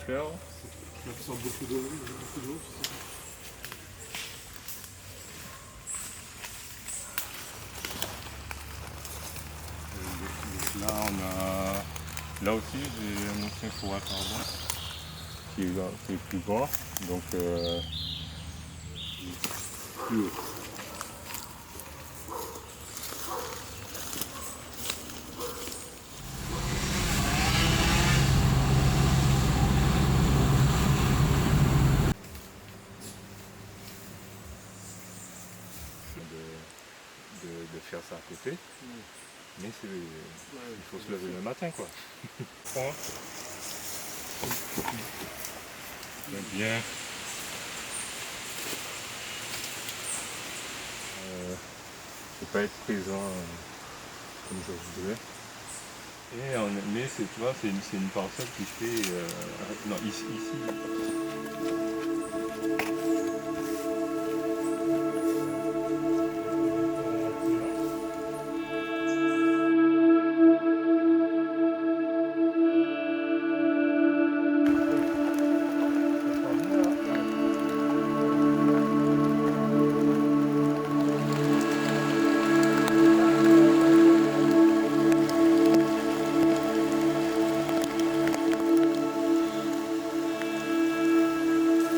fleurs. Ça absorbe beaucoup d'eau, tu sais. Là, là aussi, j'ai un ancien four à charbon qui est plus grand, donc plus haut. De faire ça à côté, mais il faut se lever le matin, quoi. Bien. Je peux pas être présent comme je voudrais. Mais tu vois, c'est une parcelle qui fait non, ici.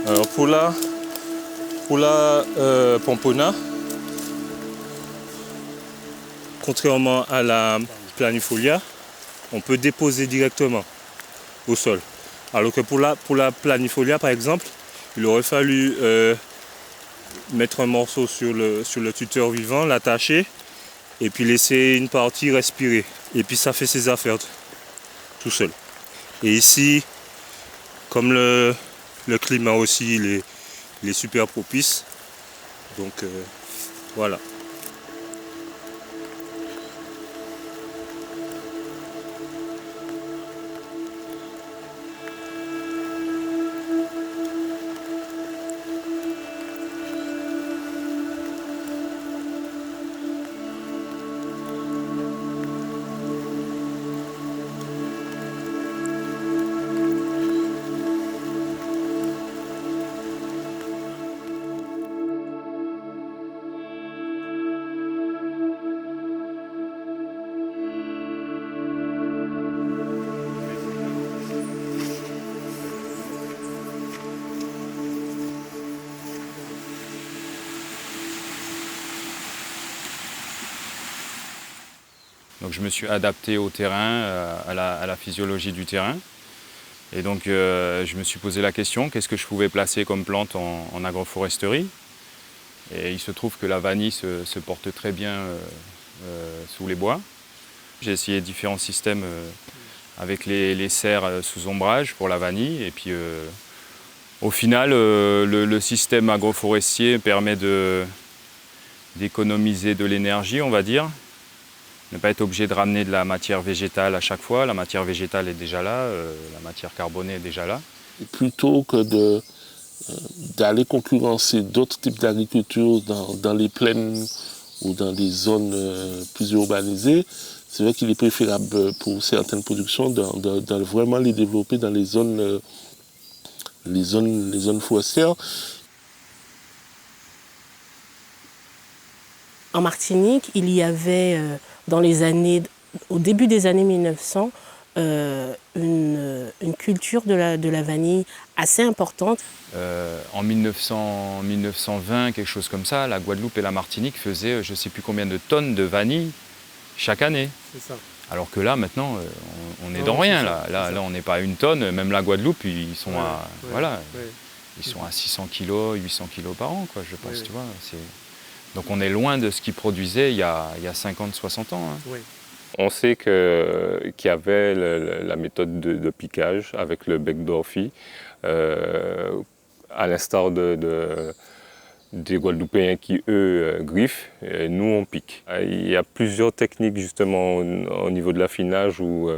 Alors pour la pompona, contrairement à la planifolia, on peut déposer directement au sol. Alors que pour la planifolia, par exemple, il aurait fallu mettre un morceau sur le tuteur vivant, l'attacher, et puis laisser une partie respirer. Et puis ça fait ses affaires tout seul. Et ici, comme le climat aussi, il est super propice. Donc voilà. Donc je me suis adapté au terrain, à la physiologie du terrain. Et donc je me suis posé la question, qu'est-ce que je pouvais placer comme plante en agroforesterie? Et il se trouve que la vanille se porte très bien sous les bois. J'ai essayé différents systèmes avec les serres sous ombrage pour la vanille. Et puis au final, le système agroforestier permet d'économiser de l'énergie, on va dire. Ne pas être obligé de ramener de la matière végétale à chaque fois. La matière végétale est déjà là, la matière carbonée est déjà là. Et plutôt que d'aller concurrencer d'autres types d'agriculture dans les plaines ou dans des zones plus urbanisées, c'est vrai qu'il est préférable pour certaines productions de vraiment les développer dans les zones forestières. En Martinique, il y avait au début des années 1900, une culture de la vanille assez importante. En 1920, quelque chose comme ça, la Guadeloupe et la Martinique faisaient je ne sais plus combien de tonnes de vanille chaque année. C'est ça. Alors que là, maintenant, on est dans rien. Là, on n'est pas à 1 tonne. Même la Guadeloupe, ils sont ils sont à 600 kg, 800 kg par an, quoi, je pense. Tu vois, donc on est loin de ce qu'ils produisaient il y a 50-60 ans. Hein. Oui. On sait qu'il y avait la méthode de piquage avec le bec d'orphie, à l'instar des Guadeloupéens qui, eux, griffent, et nous, on pique. Il y a plusieurs techniques, justement, au niveau de l'affinage où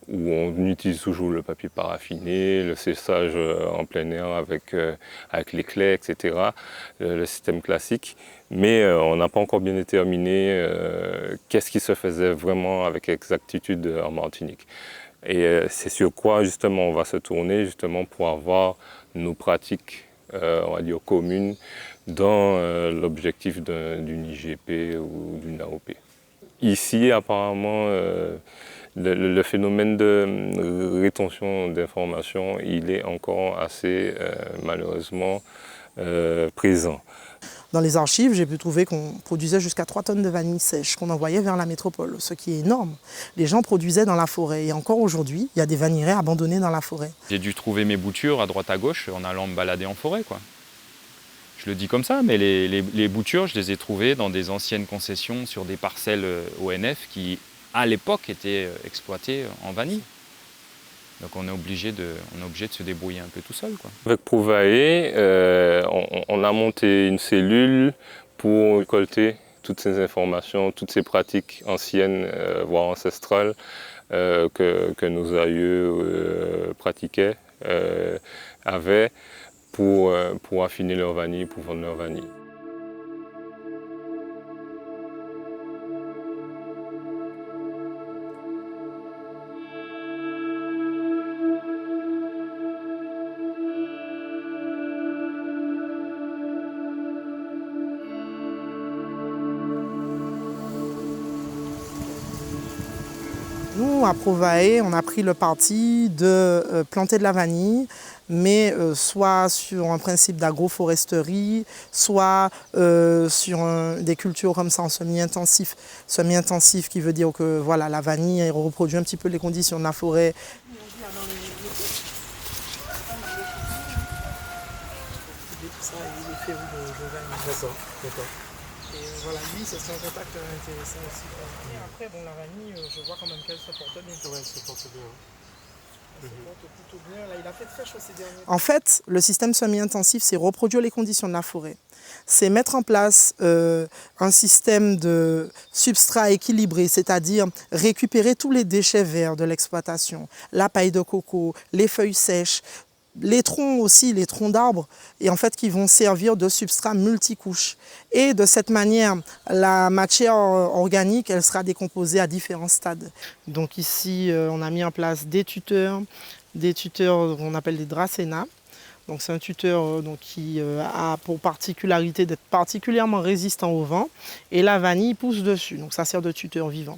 on utilise toujours le papier paraffiné, le séchage en plein air avec les clés, etc., le système classique. Mais on n'a pas encore bien déterminé qu'est-ce qui se faisait vraiment avec exactitude en Martinique. Et c'est sur quoi justement on va se tourner justement pour avoir nos pratiques, on va dire, communes dans l'objectif d'une IGP ou d'une AOP. Ici, apparemment, le phénomène de rétention d'informations, il est encore assez malheureusement présent. Dans les archives, j'ai pu trouver qu'on produisait jusqu'à 3 tonnes de vanille sèche qu'on envoyait vers la métropole, ce qui est énorme. Les gens produisaient dans la forêt et encore aujourd'hui, il y a des vanillerais abandonnés dans la forêt. J'ai dû trouver mes boutures à droite à gauche en allant me balader en forêt, quoi. Je le dis comme ça, mais les boutures, je les ai trouvées dans des anciennes concessions sur des parcelles ONF qui, à l'époque, étaient exploitées en vanille. Donc on est obligé de se débrouiller un peu tout seul, quoi. Avec Prouvae, on a monté une cellule pour récolter toutes ces informations, toutes ces pratiques anciennes, voire ancestrales, que nos aïeux pratiquaient, avaient pour affiner leur vanille, pour vendre leur vanille. Nous, à Prouvae, on a pris le parti de planter de la vanille, mais soit sur un principe d'agroforesterie, soit sur des cultures comme ça en semi-intensif. Semi-intensif qui veut dire que voilà, la vanille elle reproduit un petit peu les conditions de la forêt. Et voilà, lui, c'est son contact intéressant aussi. Et après, bon, la vanille, je vois quand même qu'elle se porte bien. Ouais, elle se porte bien. Elle se porte plutôt bien. Là, il a fait très chaud ces derniers temps. En fait, le système semi-intensif, c'est reproduire les conditions de la forêt. C'est mettre en place un système de substrat équilibré, c'est-à-dire récupérer tous les déchets verts de l'exploitation, la paille de coco, les feuilles sèches, les troncs aussi, les troncs d'arbres, et en fait qui vont servir de substrat multicouche. Et de cette manière, la matière organique, elle sera décomposée à différents stades. Donc ici, on a mis en place des tuteurs qu'on appelle des Dracena. Donc c'est un tuteur qui a pour particularité d'être particulièrement résistant au vent, et la vanille pousse dessus, donc ça sert de tuteur vivant.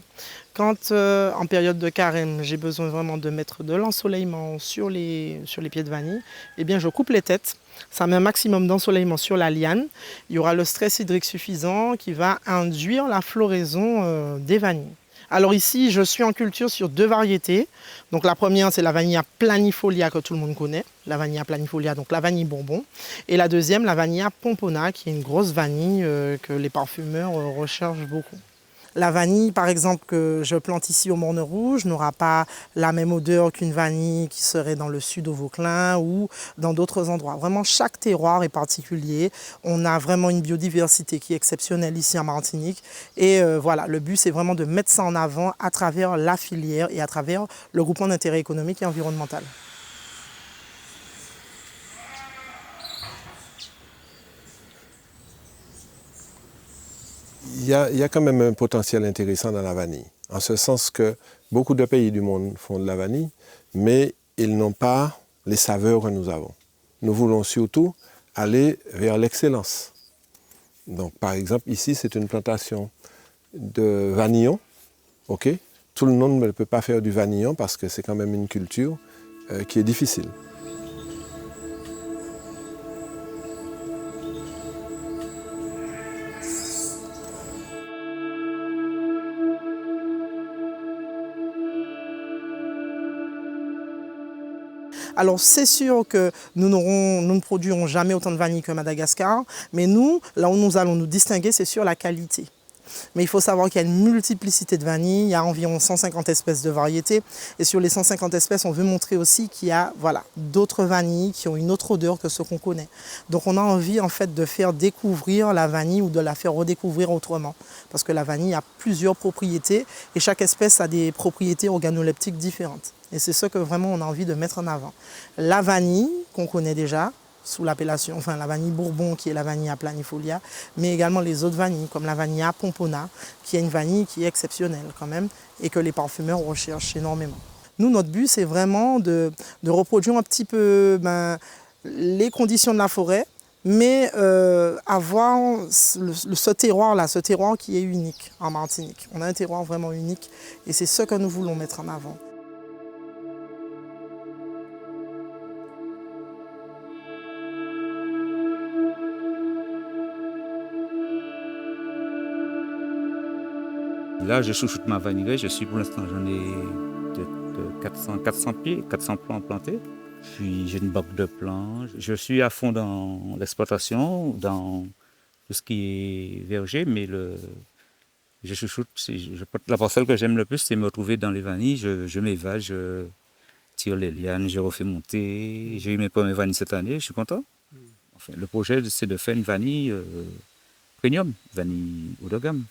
Quand en période de carême, j'ai besoin vraiment de mettre de l'ensoleillement sur les pieds de vanille, eh bien je coupe les têtes, ça met un maximum d'ensoleillement sur la liane, il y aura le stress hydrique suffisant qui va induire la floraison des vanilles. Alors ici, je suis en culture sur 2 variétés. Donc la première, c'est la Vanilla planifolia que tout le monde connaît. La Vanilla planifolia, donc la vanille bonbon. Et la deuxième, la Vanilla pompona, qui est une grosse vanille que les parfumeurs recherchent beaucoup. La vanille, par exemple, que je plante ici au Morne Rouge, n'aura pas la même odeur qu'une vanille qui serait dans le sud au Vauclin ou dans d'autres endroits. Vraiment, chaque terroir est particulier. On a vraiment une biodiversité qui est exceptionnelle ici en Martinique. Et voilà, le but, c'est vraiment de mettre ça en avant à travers la filière et à travers le groupement d'intérêt économique et environnemental. Il y a quand même un potentiel intéressant dans la vanille, en ce sens que beaucoup de pays du monde font de la vanille, mais ils n'ont pas les saveurs que nous avons. Nous voulons surtout aller vers l'excellence. Donc, par exemple, ici, c'est une plantation de vanillon. Okay? Tout le monde ne peut pas faire du vanillon parce que c'est quand même une culture qui est difficile. Alors c'est sûr que nous ne produirons jamais autant de vanille que Madagascar, mais nous, là où nous allons nous distinguer, c'est sur la qualité. Mais il faut savoir qu'il y a une multiplicité de vanilles, il y a environ 150 espèces de variétés. Et sur les 150 espèces, on veut montrer aussi qu'il y a d'autres vanilles qui ont une autre odeur que ce qu'on connaît. Donc on a envie en fait de faire découvrir la vanille ou de la faire redécouvrir autrement. Parce que la vanille a plusieurs propriétés et chaque espèce a des propriétés organoleptiques différentes. Et c'est ce que vraiment on a envie de mettre en avant. La vanille, qu'on connaît déjà, sous l'appellation, enfin la vanille bourbon qui est la Vanilla planifolia, mais également les autres vanilles comme la Vanilla pompona, qui est une vanille qui est exceptionnelle quand même et que les parfumeurs recherchent énormément. Nous, notre but, c'est vraiment de reproduire un petit peu les conditions de la forêt, mais avoir ce terroir-là, ce terroir qui est unique en Martinique. On a un terroir vraiment unique et c'est ce que nous voulons mettre en avant. Là, je chouchoute ma vanille. Je suis pour l'instant, j'en ai de 400 pieds, 400 plants plantés. Puis j'ai une banque de plants. Je suis à fond dans l'exploitation, dans tout ce qui est verger, mais je chouchoute. La parcelle que j'aime le plus, c'est me retrouver dans les vanilles. Je m'évade, je tire les lianes, je refais monter. J'ai eu mes premières vanilles cette année, je suis content. Enfin, le projet, c'est de faire une vanille premium, vanille haut de gamme.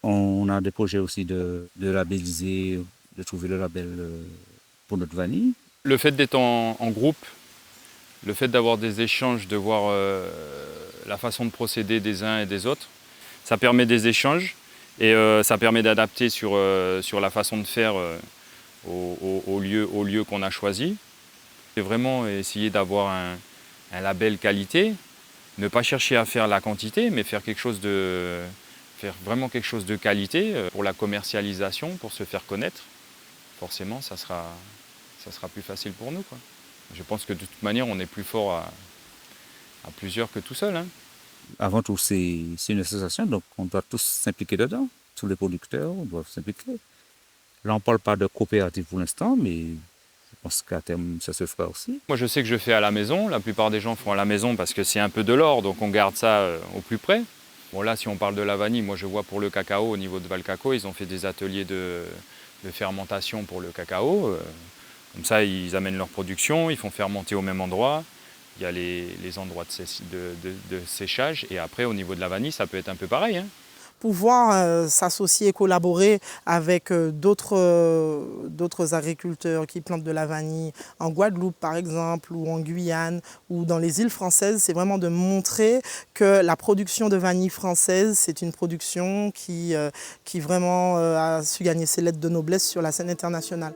On a des projets aussi de labelliser, de trouver le label pour notre vanille. Le fait d'être en groupe, le fait d'avoir des échanges, de voir la façon de procéder des uns et des autres, ça permet des échanges et ça permet d'adapter sur la façon de faire au lieu qu'on a choisi. C'est vraiment essayer d'avoir un label qualité, ne pas chercher à faire la quantité, mais faire vraiment quelque chose de qualité pour la commercialisation, pour se faire connaître. Forcément, ça sera plus facile pour nous, quoi. Je pense que de toute manière, on est plus fort à plusieurs que tout seul, hein. Avant tout, c'est une association, donc on doit tous s'impliquer dedans. Tous les producteurs doivent s'impliquer. Là, on ne parle pas de coopérative pour l'instant, mais je pense qu'à terme, ça se fera aussi. Moi, je sais que je fais à la maison. La plupart des gens font à la maison parce que c'est un peu de l'or, donc on garde ça au plus près. Bon, là, si on parle de la vanille, moi, je vois pour le cacao, au niveau de Valcaco, ils ont fait des ateliers de fermentation pour le cacao. Comme ça, ils amènent leur production, ils font fermenter au même endroit. Il y a les endroits de séchage. Et après, au niveau de la vanille, ça peut être un peu pareil, hein. Pouvoir s'associer, collaborer avec d'autres agriculteurs qui plantent de la vanille en Guadeloupe par exemple, ou en Guyane, ou dans les îles françaises, c'est vraiment de montrer que la production de vanille française, c'est une production qui vraiment a su gagner ses lettres de noblesse sur la scène internationale.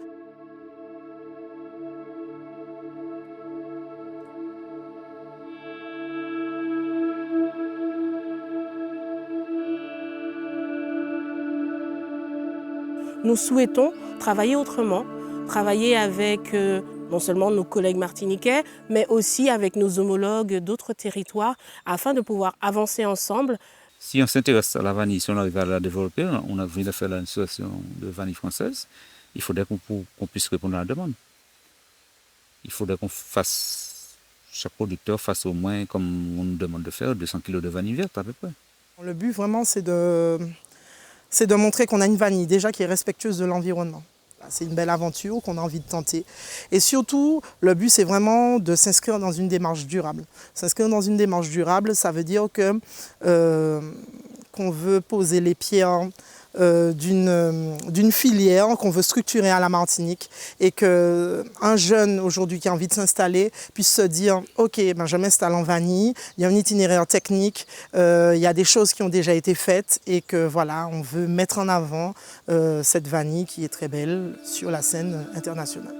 Nous souhaitons travailler autrement, travailler avec non seulement nos collègues martiniquais, mais aussi avec nos homologues d'autres territoires, afin de pouvoir avancer ensemble. Si on s'intéresse à la vanille, si on arrive à la développer, on a envie de faire l'installation de vanille française, il faudrait qu'on puisse répondre à la demande. Il faudrait chaque producteur fasse au moins, comme on nous demande de faire, 200 kg de vanille verte à peu près. Le but vraiment, c'est de montrer qu'on a une vanille déjà qui est respectueuse de l'environnement. C'est une belle aventure qu'on a envie de tenter. Et surtout, le but, c'est vraiment de s'inscrire dans une démarche durable. S'inscrire dans une démarche durable, ça veut dire qu'on veut poser les pierres d'une filière qu'on veut structurer à la Martinique et qu'un jeune aujourd'hui qui a envie de s'installer puisse se dire « Ok, je m'installe en vanille, il y a un itinéraire technique, il y a des choses qui ont déjà été faites et que voilà, on veut mettre en avant cette vanille qui est très belle sur la scène internationale. »